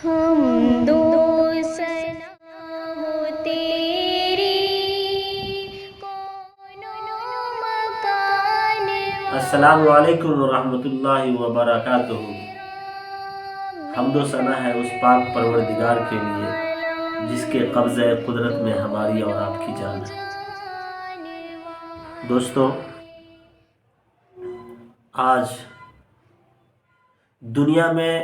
حمد و ثنا ہو تیری کون و مکان السلام علیکم ورحمۃ اللہ وبرکاتہ۔ حمد و ثنا ہے اس پاک پروردگار کے لیے جس کے قبضہ قدرت میں ہماری اور آپ کی جان ہے۔ دوستو، آج دنیا میں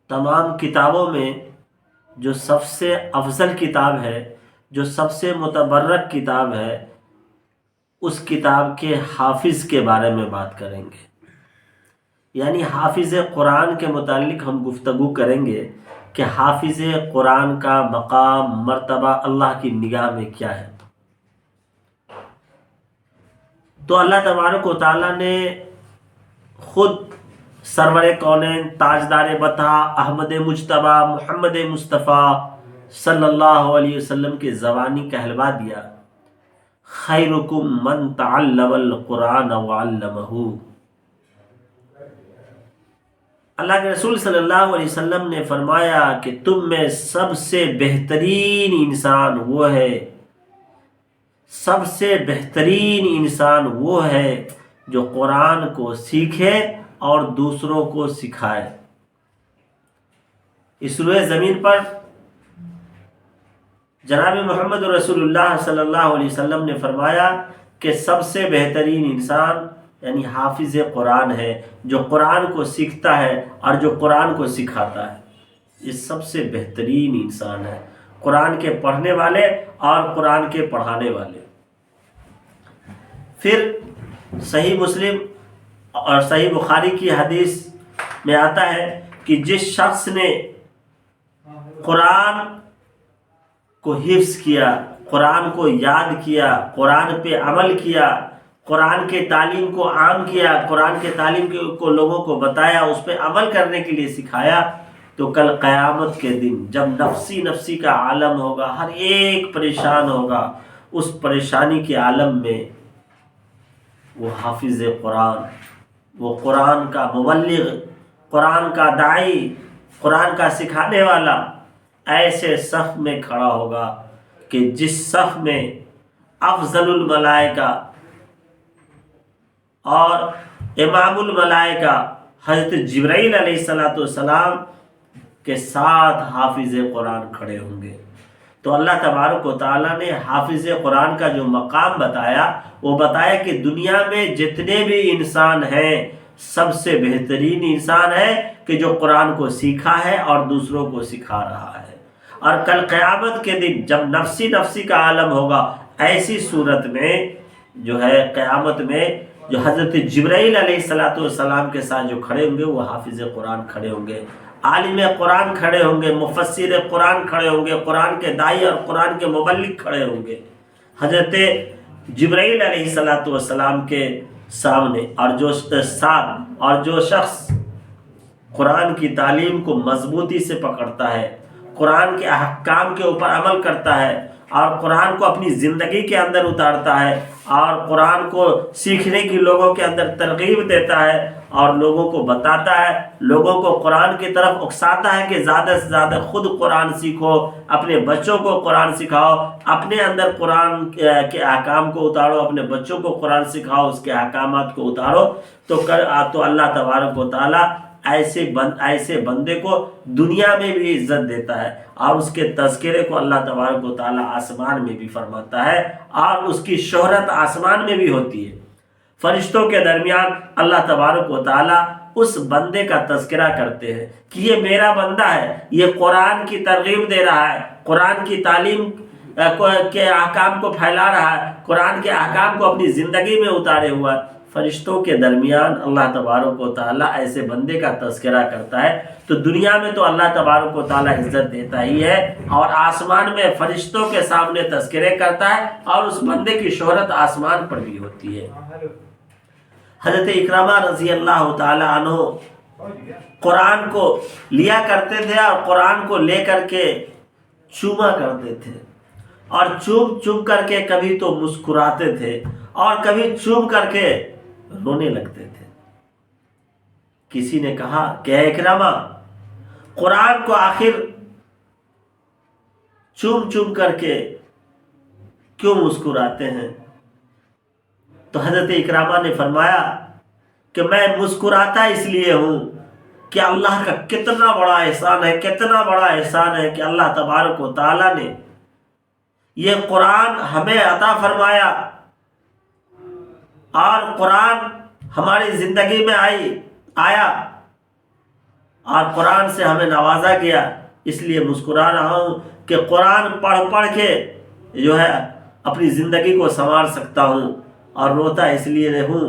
تمام کتابوں میں جو سب سے افضل کتاب ہے، جو سب سے متبرک کتاب ہے، اس کتاب کے حافظ کے بارے میں بات کریں گے۔ یعنی حافظ قرآن کے متعلق ہم گفتگو کریں گے کہ حافظ قرآن کا مقام، مرتبہ اللہ کی نگاہ میں کیا ہے۔ تو اللہ تبارک و تعالیٰ نے خود سرور کونین، تاجدار بطحہ، احمد مجتبی، محمد مصطفیٰ صلی اللہ علیہ وسلم کے زبانی کہلوا دیا، خیرکم من تعلم القرآن وعلمہ۔ اللہ کے رسول صلی اللہ علیہ وسلم نے فرمایا کہ تم میں سب سے بہترین انسان وہ ہے، سب سے بہترین انسان وہ ہے جو قرآن کو سیکھے اور دوسروں کو سکھائے۔ اس روئے زمین پر جناب محمد رسول اللہ صلی اللہ علیہ وسلم نے فرمایا کہ سب سے بہترین انسان یعنی حافظ قرآن ہے، جو قرآن کو سیکھتا ہے اور جو قرآن کو سکھاتا ہے۔ یہ سب سے بہترین انسان ہے، قرآن کے پڑھنے والے اور قرآن کے پڑھانے والے۔ پھر صحیح مسلم اور صحیح بخاری کی حدیث میں آتا ہے کہ جس شخص نے قرآن کو حفظ کیا، قرآن کو یاد کیا، قرآن پہ عمل کیا، قرآن کے تعلیم کو عام کیا، قرآن کے تعلیم کو لوگوں کو بتایا، اس پہ عمل کرنے کے لیے سکھایا، تو کل قیامت کے دن جب نفسی نفسی کا عالم ہوگا، ہر ایک پریشان ہوگا، اس پریشانی کے عالم میں وہ حافظ قرآن، وہ قرآن کا مبلغ، قرآن کا داعی، قرآن کا سکھانے والا ایسے صف میں کھڑا ہوگا کہ جس صف میں افضل الملائکہ اور امام الملائکہ حضرت جبرائیل علیہ السلام کے ساتھ حافظ قرآن کھڑے ہوں گے۔ تو اللہ تبارک و تعالیٰ نے حافظ قرآن کا جو مقام بتایا، وہ بتایا کہ دنیا میں جتنے بھی انسان ہیں سب سے بہترین انسان ہے کہ جو قرآن کو سیکھا ہے اور دوسروں کو سکھا رہا ہے۔ اور کل قیامت کے دن جب نفسی نفسی کا عالم ہوگا، ایسی صورت میں جو ہے قیامت میں جو حضرت جبرائیل علیہ السلام کے ساتھ جو کھڑے ہوں گے وہ حافظ قرآن کھڑے ہوں گے، عالم قرآن کھڑے ہوں گے، مفسر قرآن کھڑے ہوں گے، قرآن کے داعی اور قرآن کے مبلغ کھڑے ہوں گے حضرت جبرائیل علیہ السلام کے سامنے۔ اور جو شخص قرآن کی تعلیم کو مضبوطی سے پکڑتا ہے، قرآن کے احکام کے اوپر عمل کرتا ہے اور قرآن کو اپنی زندگی کے اندر اتارتا ہے اور قرآن کو سیکھنے کی لوگوں کے اندر ترغیب دیتا ہے اور لوگوں کو بتاتا ہے، لوگوں کو قرآن کی طرف اکساتا ہے کہ زیادہ سے زیادہ خود قرآن سیکھو، اپنے بچوں کو قرآن سکھاؤ، اپنے اندر قرآن کے احکام کو اتارو، اپنے بچوں کو قرآن سکھاؤ، اس کے احکامات کو اتارو، تو اللہ تبارک و تعالیٰ ایسے بندے کو دنیا میں بھی عزت دیتا ہے اور اس کے تذکرے کو اللہ تبارک و تعالیٰ آسمان میں بھی فرماتا ہے اور اس کی شہرت آسمان میں بھی ہوتی ہے۔ فرشتوں کے درمیان اللہ تبارک و تعالیٰ اس بندے کا تذکرہ کرتے ہیں کہ یہ میرا بندہ ہے، یہ قرآن کی ترغیب دے رہا ہے، قرآن کی تعلیم کے احکام کو پھیلا رہا ہے، قرآن کے احکام کو اپنی زندگی میں اتارے ہوا ہے۔ فرشتوں کے درمیان اللہ تبارک و تعالیٰ ایسے بندے کا تذکرہ کرتا ہے، تو دنیا میں تو اللہ تبارک و تعالیٰ عزت دیتا ہی ہے اور آسمان میں فرشتوں کے سامنے تذکرے کرتا ہے اور اس بندے کی شہرت آسمان پر بھی ہوتی ہے۔ حضرت اکرامہ رضی اللہ تعالی عنہ قرآن کو لیا کرتے تھے اور قرآن کو لے کر کے چوما کرتے تھے اور چوم چوم کر کے کبھی تو مسکراتے تھے اور کبھی چوم کر کے رونے لگتے تھے۔ کسی نے کہا کہ اے اکرامہ، قرآن کو آخر چوم چوم کر کے کیوں مسکراتے ہیں؟ تو حضرت اکرامہ نے فرمایا کہ میں مسکراتا اس لیے ہوں کہ اللہ کا کتنا بڑا احسان ہے، کتنا بڑا احسان ہے کہ اللہ تبارک و تعالیٰ نے یہ قرآن ہمیں عطا فرمایا، اور قرآن ہماری زندگی میں آیا اور قرآن سے ہمیں نوازا گیا۔ اس لیے مسکرا رہا ہوں کہ قرآن پڑھ کے جو ہے اپنی زندگی کو سنوار سکتا ہوں، اور روتا اس لیے ہوں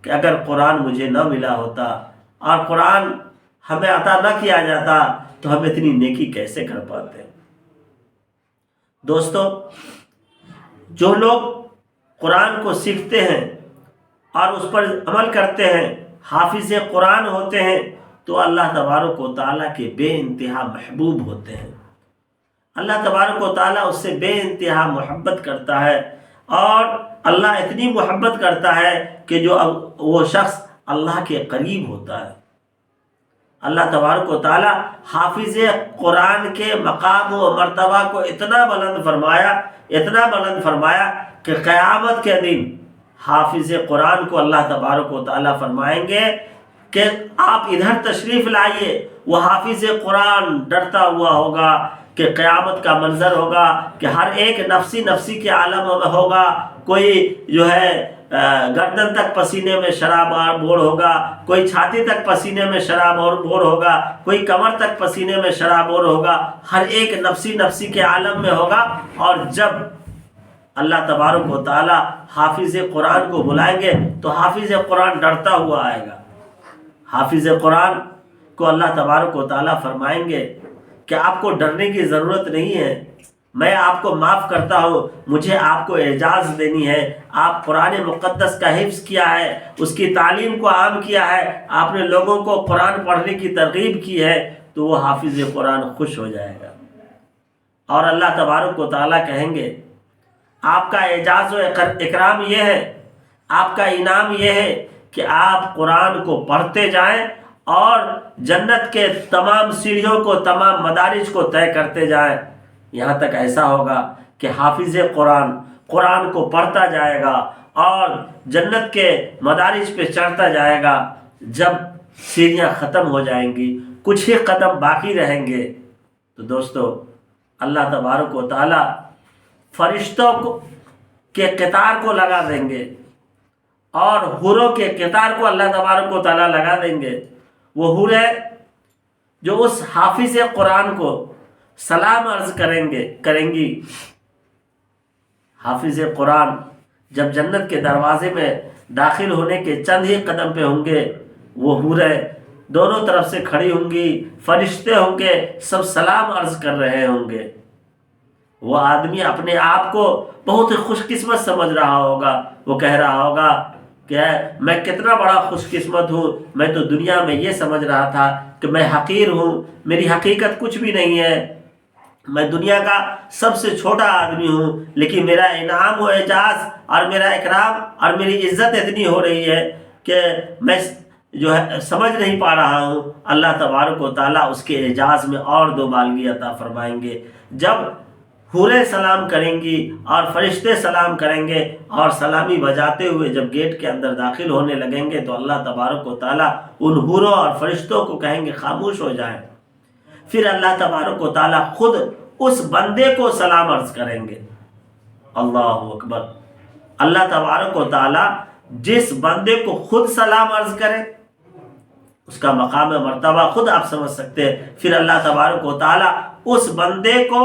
کہ اگر قرآن مجھے نہ ملا ہوتا اور قرآن ہمیں عطا نہ کیا جاتا تو ہم اتنی نیکی کیسے کر پاتے۔ دوستو، جو لوگ قرآن کو سیکھتے ہیں اور اس پر عمل کرتے ہیں، حافظ قرآن ہوتے ہیں، تو اللہ تبارک و تعالیٰ کے بے انتہا محبوب ہوتے ہیں۔ اللہ تبارک و تعالیٰ اس سے بے انتہا محبت کرتا ہے، اور اللہ اتنی محبت کرتا ہے کہ جو وہ شخص اللہ کے قریب ہوتا ہے۔ اللہ تبارک و تعالیٰ حافظ قرآن کے مقام و مرتبہ کو اتنا بلند فرمایا کہ قیامت کے دن حافظ قرآن کو اللہ تبارک و تعالیٰ فرمائیں گے کہ آپ ادھر تشریف لائیے۔ وہ حافظ قرآن ڈرتا ہوا ہوگا کہ قیامت کا منظر ہوگا کہ ہر ایک نفسی کے عالم میں ہوگا، کوئی جو ہے گردن تک پسینے میں شراب بور ہوگا، کوئی چھاتی تک پسینے میں شراب اور بور ہوگا، کوئی کمر تک پسینے میں شراب بور ہوگا، ہر ایک نفسی کے عالم میں ہوگا۔ اور جب اللہ تبارک و تعالیٰ حافظ قرآن کو بلائیں گے تو حافظ قرآن ڈرتا ہوا آئے گا۔ حافظ قرآن کو اللہ تبارک و تعالیٰ فرمائیں گے کہ آپ کو ڈرنے کی ضرورت نہیں ہے، میں آپ کو معاف کرتا ہوں، مجھے آپ کو اعزاز دینی ہے۔ آپ قرآن مقدس کا حفظ کیا ہے، اس کی تعلیم کو عام کیا ہے، آپ نے لوگوں کو قرآن پڑھنے کی ترغیب کی ہے، تو وہ حافظ قرآن خوش ہو جائے گا۔ اور اللہ تبارک و تعالیٰ کہیں گے آپ کا اعزاز و اکرام یہ ہے، آپ کا انعام یہ ہے کہ آپ قرآن کو پڑھتے جائیں اور جنت کے تمام سیڑھیوں کو، تمام مدارج کو طے کرتے جائیں، یہاں تک ایسا ہوگا کہ حافظ قرآن کو پڑھتا جائے گا اور جنت کے مدارج پہ چڑھتا جائے گا۔ جب سیڑھیاں ختم ہو جائیں گی، کچھ ہی قدم باقی رہیں گے، تو دوستو اللہ تبارک و تعالیٰ فرشتوں کے قطار کو لگا دیں گے، اور حوروں کے قطار کو اللہ تبارک و تعالیٰ لگا دیں گے۔ وہ حوریں جو اس حافظ قرآن کو سلام عرض کریں گی۔ حافظ قرآن جب جنت کے دروازے میں داخل ہونے کے چند ہی قدم پہ ہوں گے، وہ حوریں دونوں طرف سے کھڑی ہوں گی، فرشتے ہوں گے، سب سلام عرض کر رہے ہوں گے۔ وہ آدمی اپنے آپ کو بہت خوش قسمت سمجھ رہا ہوگا، وہ کہہ رہا ہوگا کہ میں کتنا بڑا خوش قسمت ہوں، میں تو دنیا میں یہ سمجھ رہا تھا کہ میں حقیر ہوں، میری حقیقت کچھ بھی نہیں ہے، میں دنیا کا سب سے چھوٹا آدمی ہوں، لیکن میرا انعام و اعزاز اور میرا اکرام اور میری عزت اتنی ہو رہی ہے کہ میں جو ہے سمجھ نہیں پا رہا ہوں۔ اللہ تبارک و تعالیٰ اس کے اعزاز میں اور دو بالگی عطا فرمائیں گے۔ جب حوریں سلام کریں گی اور فرشتے سلام کریں گے اور سلامی بجاتے ہوئے جب گیٹ کے اندر داخل ہونے لگیں گے، تو اللہ تبارک و تعالیٰ ان حوروں اور فرشتوں کو کہیں گے خاموش ہو جائیں۔ پھر اللہ تبارک و تعالیٰ خود اس بندے کو سلام عرض کریں گے۔ اللہ اکبر! اللہ تبارک و تعالیٰ جس بندے کو خود سلام عرض کرے، اس کا مقام مرتبہ خود آپ سمجھ سکتے ہیں۔ پھر اللہ تبارک و تعالیٰ اس بندے کو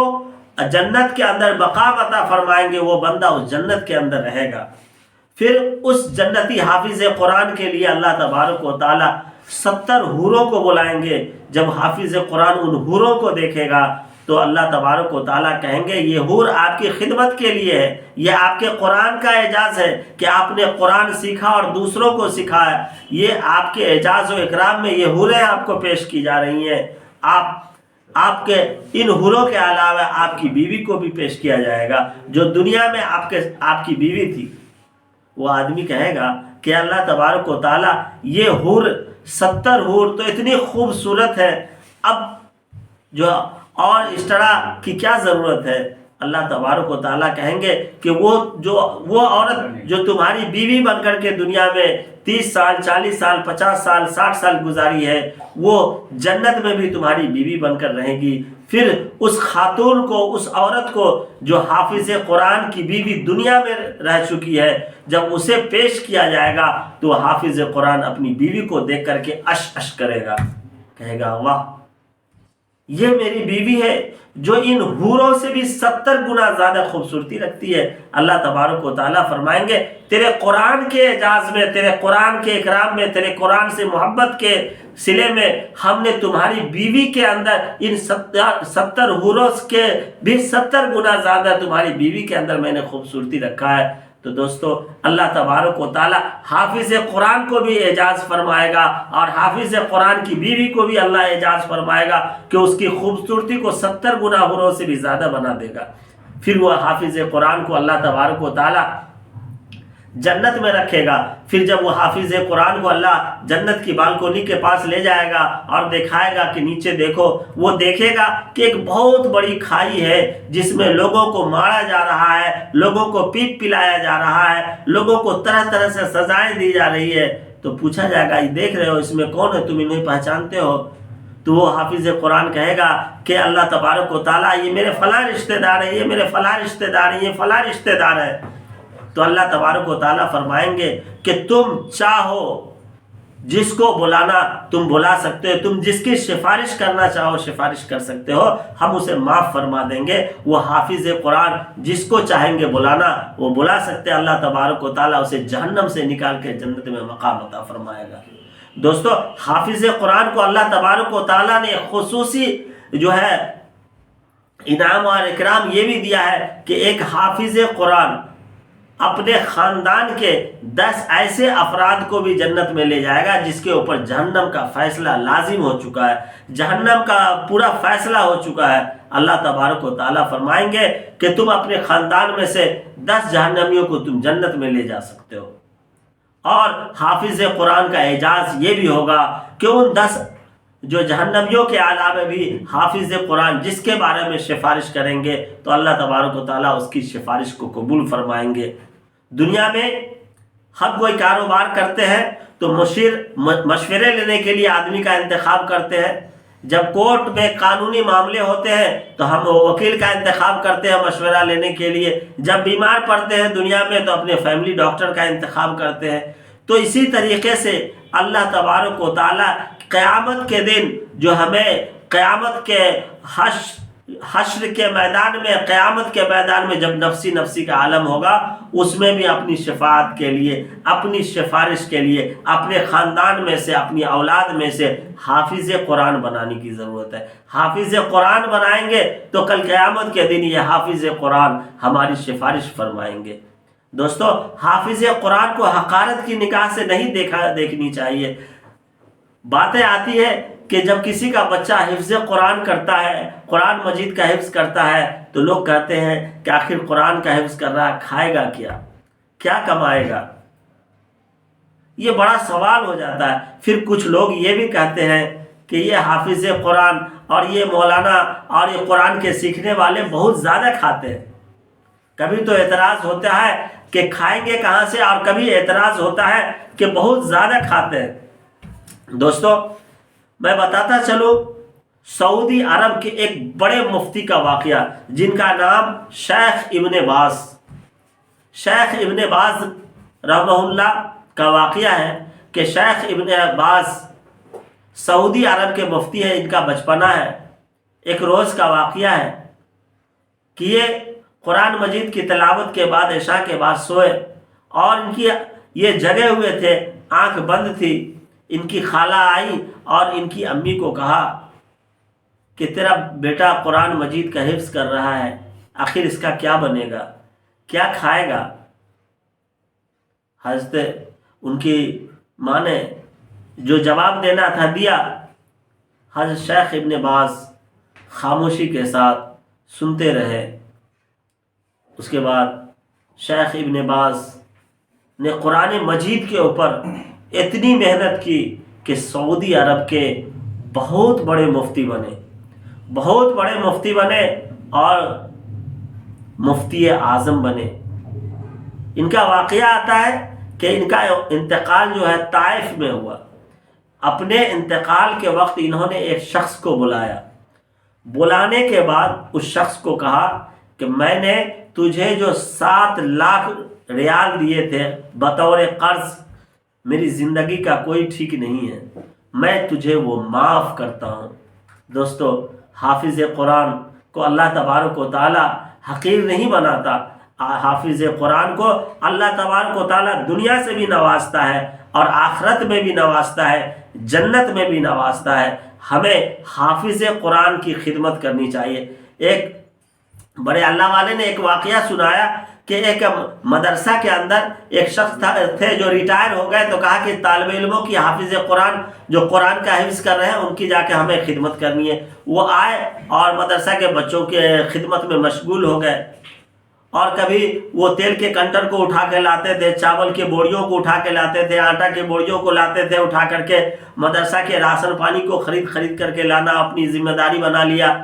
جنت کے اندر مقام عطا فرمائیں گے، وہ بندہ اس جنت کے اندر رہے گا۔ پھر اس جنتی حافظ قرآن کے لیے اللہ تبارک و تعالیٰ 70 حوروں کو بلائیں گے۔ جب حافظ قرآن ان حوروں کو دیکھے گا تو اللہ تبارک و تعالیٰ کہیں گے یہ حور آپ کی خدمت کے لیے ہے، یہ آپ کے قرآن کا اعزاز ہے کہ آپ نے قرآن سیکھا اور دوسروں کو سکھایا، یہ آپ کے اعزاز و اکرام میں یہ حوریں آپ کو پیش کی جا رہی ہیں۔ آپ کے ان حوروں کے علاوہ آپ کی بیوی کو بھی پیش کیا جائے گا جو دنیا میں آپ کی بیوی تھی۔ وہ آدمی کہے گا کہ اللہ تبارک و تعالیٰ یہ حور 70 حور تو اتنی خوبصورت ہے، اب جو اور اس طرح کی کیا ضرورت ہے؟ اللہ تبارک و تعالیٰ کہیں گے کہ وہ عورت جو تمہاری بیوی بن کر کے دنیا میں 30 سال 40 سال 50 سال 60 سال گزاری ہے، وہ جنت میں بھی تمہاری بیوی بن کر رہے گی۔ پھر اس خاتون کو، اس عورت کو جو حافظ قرآن کی بیوی دنیا میں رہ چکی ہے، جب اسے پیش کیا جائے گا تو وہ حافظ قرآن اپنی بیوی کو دیکھ کر کے اش اش کرے گا، کہے گا واہ، یہ میری بیوی ہے جو ان حوروں سے بھی 70 گنا زیادہ خوبصورتی رکھتی ہے۔ اللہ تبارک و تعالیٰ فرمائیں گے تیرے قرآن کے اعجاز میں، تیرے قرآن کے اکرام میں، تیرے قرآن سے محبت کے صلے میں ہم نے تمہاری بیوی کے اندر ان 70 حوروں کے بھی 70 گنا زیادہ تمہاری بیوی کے اندر میں نے خوبصورتی رکھا ہے۔ تو دوستو، اللہ تبارک و تعالی حافظ قرآن کو بھی اعجاز فرمائے گا، اور حافظ قرآن کی بیوی کو بھی اللہ اعجاز فرمائے گا کہ اس کی خوبصورتی کو 70 گنا حوروں سے بھی زیادہ بنا دے گا۔ پھر وہ حافظ قرآن کو اللہ تبارک و تعالی جنت میں رکھے گا۔ پھر جب وہ حافظ قرآن کو اللہ جنت کی بالکونی کے پاس لے جائے گا اور دکھائے گا کہ نیچے دیکھو، وہ دیکھے گا کہ ایک بہت بڑی کھائی ہے جس میں لوگوں کو مارا جا رہا ہے، لوگوں کو پیپ پلایا جا رہا ہے، لوگوں کو طرح طرح سے سزائیں دی جا رہی ہے۔ تو پوچھا جائے گا، یہ دیکھ رہے ہو اس میں کون ہے، تم انہیں پہچانتے ہو؟ تو وہ حافظ قرآن کہے گا کہ اللہ تبارک و تعالیٰ یہ میرے فلاں رشتہ دار ہے، یہ میرے فلاں رشتہ دار ہے، یہ فلاں رشتہ دار ہے۔ تو اللہ تبارک و تعالیٰ فرمائیں گے کہ تم چاہو جس کو بلانا تم بلا سکتے ہو، تم جس کی سفارش کرنا چاہو سفارش کر سکتے ہو، ہم اسے معاف فرما دیں گے۔ وہ حافظ قرآن جس کو چاہیں گے بلانا وہ بلا سکتے ہیں، اللہ تبارک و تعالیٰ اسے جہنم سے نکال کے جنت میں مقام عطا فرمائے گا۔ دوستو، حافظ قرآن کو اللہ تبارک و تعالیٰ نے خصوصی جو ہے انعام اور اکرام یہ بھی دیا ہے کہ ایک حافظ قرآن اپنے خاندان کے 10 ایسے افراد کو بھی جنت میں لے جائے گا جس کے اوپر جہنم کا فیصلہ لازم ہو چکا ہے، جہنم کا پورا فیصلہ ہو چکا ہے۔ اللہ تبارک و تعالیٰ فرمائیں گے کہ تم اپنے خاندان میں سے 10 جہنمیوں کو تم جنت میں لے جا سکتے ہو۔ اور حافظ قرآن کا اعجاز یہ بھی ہوگا کہ ان 10 جو جہنمیوں کے علاوہ بھی حافظ قرآن جس کے بارے میں سفارش کریں گے تو اللہ تبارک و تعالیٰ اس کی سفارش کو قبول فرمائیں گے۔ دنیا میں ہم کوئی کاروبار کرتے ہیں تو مشورے لینے کے لیے آدمی کا انتخاب کرتے ہیں، جب کورٹ میں قانونی معاملے ہوتے ہیں تو ہم وکیل کا انتخاب کرتے ہیں مشورہ لینے کے لیے، جب بیمار پڑتے ہیں دنیا میں تو اپنے فیملی ڈاکٹر کا انتخاب کرتے ہیں۔ تو اسی طریقے سے اللہ تبارک و تعالیٰ قیامت کے دن جو ہمیں قیامت کے حشر کے میدان میں، قیامت کے میدان میں جب نفسی نفسی کا عالم ہوگا، اس میں بھی اپنی شفاعت کے لیے، اپنی سفارش کے لیے اپنے خاندان میں سے، اپنی اولاد میں سے حافظ قرآن بنانے کی ضرورت ہے۔ حافظ قرآن بنائیں گے تو کل قیامت کے دن یہ حافظ قرآن ہماری سفارش فرمائیں گے۔ دوستو، حافظ قرآن کو حقارت کی نگاہ سے نہیں دیکھنی چاہیے۔ باتیں آتی ہے کہ جب کسی کا بچہ حفظ قرآن کرتا ہے، قرآن مجید کا حفظ کرتا ہے، تو لوگ کہتے ہیں کہ آخر قرآن کا حفظ کر رہا ہے، کھائے گا کیا کمائے گا؟ یہ بڑا سوال ہو جاتا ہے۔ پھر کچھ لوگ یہ بھی کہتے ہیں کہ یہ حافظ قرآن اور یہ مولانا اور یہ قرآن کے سیکھنے والے بہت زیادہ کھاتے ہیں۔ کبھی تو اعتراض ہوتا ہے کہ کھائیں گے کہاں سے، اور کبھی اعتراض ہوتا ہے کہ بہت زیادہ کھاتے ہیں۔ دوستو، میں بتاتا چلوں سعودی عرب کے ایک بڑے مفتی کا واقعہ، جن کا نام شیخ ابن باز رحمہ اللہ کا واقعہ ہے کہ شیخ ابن باز سعودی عرب کے مفتی ہیں، ان کا بچپنا ہے۔ ایک روز کا واقعہ ہے کہ یہ قرآن مجید کی تلاوت کے بعد عشاء کے بعد سوئے، اور ان کی یہ جگے ہوئے تھے، آنکھ بند تھی۔ ان کی خالہ آئی اور ان کی امی کو کہا کہ تیرا بیٹا قرآن مجید کا حفظ کر رہا ہے، آخر اس کا کیا بنے گا، کیا کھائے گا؟ حضرت ان کی ماں نے جو جواب دینا تھا دیا۔ حضرت شیخ ابن باز خاموشی کے ساتھ سنتے رہے۔ اس کے بعد شیخ ابن باز نے قرآن مجید کے اوپر اتنی محنت کی کہ سعودی عرب کے بہت بڑے مفتی بنے، بہت بڑے مفتی بنے اور مفتی اعظم بنے۔ ان کا واقعہ آتا ہے کہ ان کا انتقال جو ہے طائف میں ہوا۔ اپنے انتقال کے وقت انہوں نے ایک شخص کو بلایا، بلانے کے بعد اس شخص کو کہا کہ میں نے تجھے جو 7 لاکھ ریال دیے تھے بطور قرض، میری زندگی کا کوئی ٹھیک نہیں ہے، میں تجھے وہ معاف کرتا ہوں۔ دوستو، حافظ قرآن کو اللہ تبارک و تعالی حقیر نہیں بناتا، حافظ قرآن کو اللہ تبارک و تعالی دنیا سے بھی نوازتا ہے اور آخرت میں بھی نوازتا ہے، جنت میں بھی نوازتا ہے۔ ہمیں حافظ قرآن کی خدمت کرنی چاہیے۔ ایک بڑے اللہ والے نے ایک واقعہ سنایا کہ ایک مدرسہ کے اندر ایک شخص تھے جو ریٹائر ہو گئے، تو کہا کہ طالب علموں کی حافظ قرآن جو قرآن کا حفظ کر رہے ہیں ان کی جا کے ہمیں خدمت کرنی ہے۔ وہ آئے اور مدرسہ کے بچوں کے خدمت میں مشغول ہو گئے، اور کبھی وہ تیل کے کنٹر کو اٹھا کے لاتے تھے، چاول کے بوریوں کو اٹھا کے لاتے تھے، آٹا کے بوریوں کو لاتے تھے اٹھا کر کے، مدرسہ کے راشن پانی کو خرید کر کے لانا اپنی ذمہ داری بنا لیا۔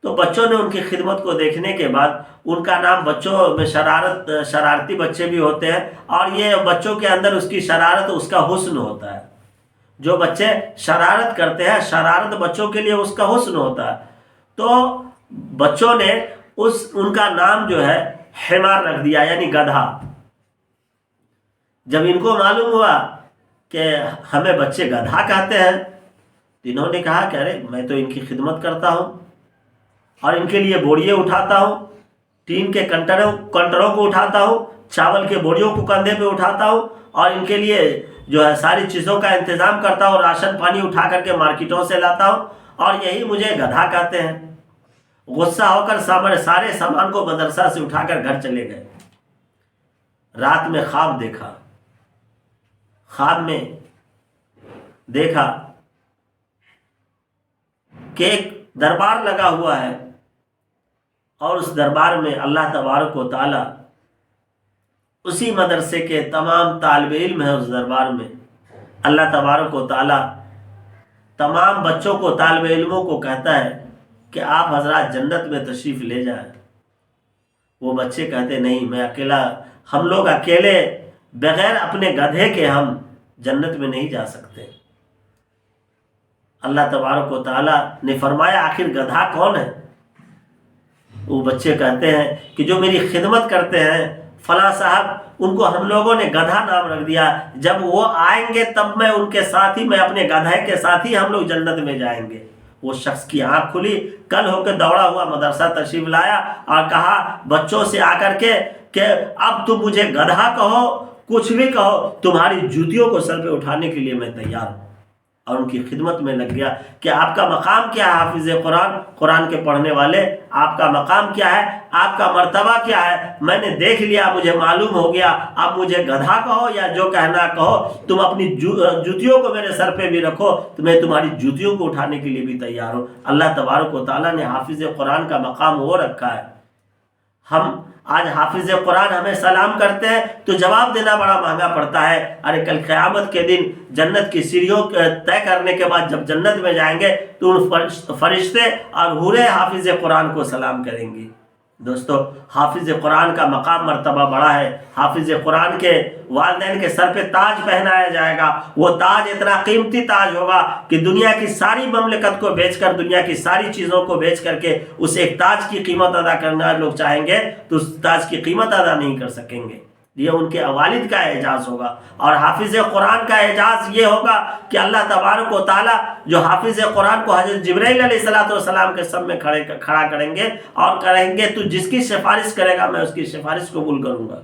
تو بچوں نے ان کی خدمت کو دیکھنے کے بعد، ان کا نام بچوں میں شرارتی بچے بھی ہوتے ہیں، اور یہ بچوں کے اندر اس کی شرارت اس کا حسن ہوتا ہے۔ جو بچے شرارت کرتے ہیں، شرارت بچوں کے لیے اس کا حسن ہوتا ہے۔ تو بچوں نے ان کا نام جو ہے حمار رکھ دیا، یعنی گدھا۔ جب ان کو معلوم ہوا کہ ہمیں بچے گدھا کہتے ہیں، تو انہوں نے کہا کہ ارے میں تو ان کی خدمت کرتا ہوں اور ان کے لیے بوریے اٹھاتا ہوں، ٹین کے کنٹروں کو اٹھاتا ہوں، چاول کے بوریوں کو کندھے پہ اٹھاتا ہوں، اور ان کے لیے جو ہے ساری چیزوں کا انتظام کرتا ہوں، راشن پانی اٹھا کر کے مارکیٹوں سے لاتا ہوں، اور یہی مجھے گدھا کہتے ہیں۔ غصہ ہو کر سارے سامان کو مدرسہ سے اٹھا کر گھر چلے گئے۔ رات میں خواب دیکھا، خواب میں دیکھا کہ ایک دربار لگا ہوا ہے، اور اس دربار میں اللہ تبارک و تعالی اسی مدرسے کے تمام طالب علم ہیں۔ اس دربار میں اللہ تبارک و تعالی تمام بچوں کو، طالب علموں کو کہتا ہے کہ آپ حضرات جنت میں تشریف لے جائیں۔ وہ بچے کہتے نہیں، میں اکیلا، ہم لوگ اکیلے بغیر اپنے گدھے کے ہم جنت میں نہیں جا سکتے۔ اللہ تبارک و تعالی نے فرمایا آخر گدھا کون ہے؟ وہ بچے کہتے ہیں کہ جو میری خدمت کرتے ہیں فلاں صاحب، ان کو ہم لوگوں نے گدھا نام رکھ دیا، جب وہ آئیں گے تب میں ان کے ساتھ ہی، میں اپنے گدھے کے ساتھ ہی ہم لوگ جنت میں جائیں گے۔ وہ شخص کی آنکھ کھلی، کل ہو کے دوڑا ہوا مدرسہ تشریف لایا اور کہا بچوں سے آ کر کے کہ اب تم مجھے گدھا کہو، کچھ بھی کہو، تمہاری جوتیوں کو سر پہ اٹھانے کے لیے میں تیار ہوں۔ اور ان کی خدمت میں لگ گیا کہ آپ کا مقام کیا ہے حافظ قرآن، قرآن کے پڑھنے والے، آپ کا مقام کیا ہے، آپ کا مرتبہ کیا ہے، میں نے دیکھ لیا، مجھے معلوم ہو گیا، اب مجھے گدھا کہو یا جو کہنا کہو، تم اپنی جوتیوں کو میرے سر پہ بھی رکھو، تو میں تمہاری جوتیوں کو اٹھانے کے لیے بھی تیار ہوں۔ اللہ تبارک و تعالیٰ نے حافظ قرآن کا مقام وہ رکھا ہے۔ ہم آج حافظ قرآن ہمیں سلام کرتے ہیں تو جواب دینا بڑا مہنگا پڑتا ہے۔ ارے کل قیامت کے دن جنت کی سیڑھیوں طے کرنے کے بعد جب جنت میں جائیں گے تو ان فرشتے اور حوریں حافظ قرآن کو سلام کریں گی۔ دوستو، حافظ قرآن کا مقام مرتبہ بڑا ہے۔ حافظ قرآن کے والدین کے سر پہ تاج پہنایا جائے گا۔ وہ تاج اتنا قیمتی تاج ہوگا کہ دنیا کی ساری مملکت کو بیچ کر، دنیا کی ساری چیزوں کو بیچ کر کے اس ایک تاج کی قیمت ادا کرنا لوگ چاہیں گے تو اس تاج کی قیمت ادا نہیں کر سکیں گے۔ یہ ان کے والد کا اعزاز ہوگا۔ اور حافظ قرآن کا اعزاز یہ ہوگا کہ اللہ تبارک و تعالیٰ جو حافظ قرآن کو حضرت جبرائیل علیہ السلام کے سب میں کھڑا کریں گے اور کہیں گے تو جس کی سفارش کرے گا میں اس کی سفارش قبول کروں گا۔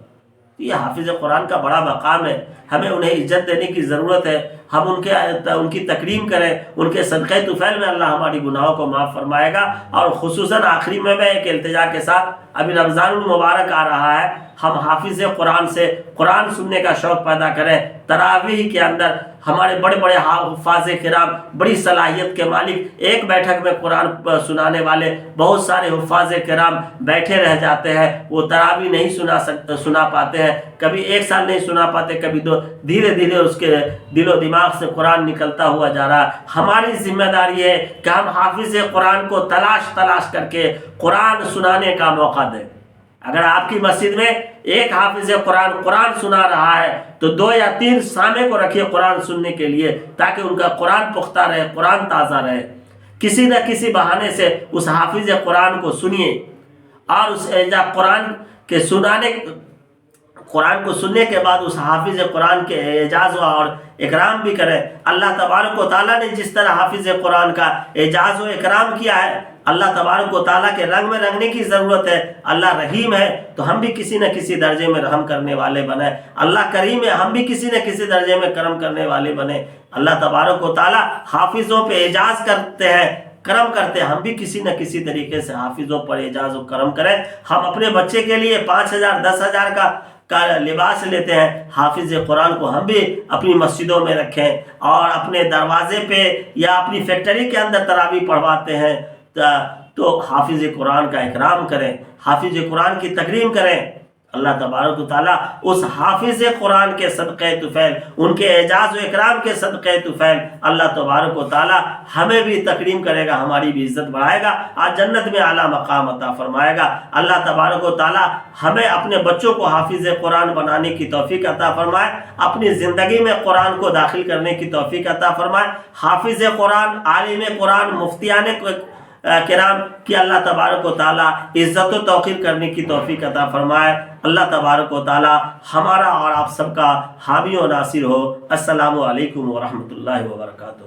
یہ حافظ قرآن کا بڑا مقام ہے، ہمیں انہیں عزت دینے کی ضرورت ہے۔ ہم ان کی تکریم کریں، ان کے صدقہ طفیل میں اللہ ہماری گناہوں کو معاف فرمائے گا۔ اور خصوصاً آخری میں ایک التجا کے ساتھ، ابھی رمضان المبارک آ رہا ہے، ہم حافظ قرآن سے قرآن سننے کا شوق پیدا کریں۔ تراویح کے اندر ہمارے بڑے بڑے حفاظ کرام، بڑی صلاحیت کے مالک، ایک بیٹھک میں قرآن سنانے والے بہت سارے حفاظ کرام بیٹھے رہ جاتے ہیں، وہ تراویح نہیں سنا پاتے ہیں، کبھی ایک سال نہیں سنا پاتے، کبھی دو، دھیرے دھیرے اس کے دل و دماغ سے قرآن نکلتا ہوا جا رہا ہے۔ ہماری ذمہ داری ہے کہ ہم حافظ قرآن کو تلاش کر کے قرآن سنانے کا موقع دیں۔ اگر آپ کی مسجد میں ایک حافظ قرآن سنا رہا ہے تو 2 یا 3 سامع کو رکھیے قرآن سننے کے لیے، تاکہ ان کا قرآن پختہ رہے، قرآن تازہ رہے۔ کسی نہ کسی بہانے سے اس حافظ قرآن کو سنیے، اور اس قرآن کو سننے کے بعد اس حافظ قرآن کے اعزاز اور اکرام بھی کریں۔ اللہ تبارک و تعالیٰ نے جس طرح حافظ قرآن کا اعزاز و اکرام کیا ہے، اللہ تبارک و تعالیٰ کے رنگ میں رنگنے کی ضرورت ہے۔ اللہ رحیم ہے تو ہم بھی کسی نہ کسی درجے میں رحم کرنے والے بنیں، اللہ کریم ہے ہم بھی کسی نہ کسی درجے میں کرم کرنے والے بنیں۔ اللہ تبارک و تعالیٰ حافظوں پہ اعزاز کرتے ہیں، کرم کرتے ہیں، ہم بھی کسی نہ کسی طریقے سے حافظوں پر اعزاز و کرم کریں۔ ہم اپنے بچے کے لیے 5,000 10,000 کا لباس لیتے ہیں، حافظ قرآن کو ہم بھی اپنی مسجدوں میں رکھیں، اور اپنے دروازے پہ یا اپنی فیکٹری کے اندر تراویح پڑھواتے ہیں تو حافظ قرآن کا اکرام کریں، حافظ قرآن کی تکریم کریں۔ اللہ تبارک و تعالیٰ اس حافظ قرآن کے صدقے طفیل، ان کے اعزاز و اکرام کے صدقے طفیل، اللہ تبارک و تعالیٰ ہمیں بھی تکریم کرے گا، ہماری بھی عزت بڑھائے گا، آج جنت میں اعلیٰ مقام عطا فرمائے گا۔ اللہ تبارک و تعالیٰ ہمیں اپنے بچوں کو حافظ قرآن بنانے کی توفیق عطا فرمائے، اپنی زندگی میں قرآن کو داخل کرنے کی توفیق عطا فرمائے۔ حافظ قرآن، عالم قرآن، مفتیان کرام کی اللہ تبارک و تعالیٰ عزت و توقیر کرنے کی توفیق عطا فرمائے۔ اللہ تبارک و تعالیٰ ہمارا اور آپ سب کا حامی و ناصر ہو۔ السلام علیکم ورحمۃ اللہ وبرکاتہ۔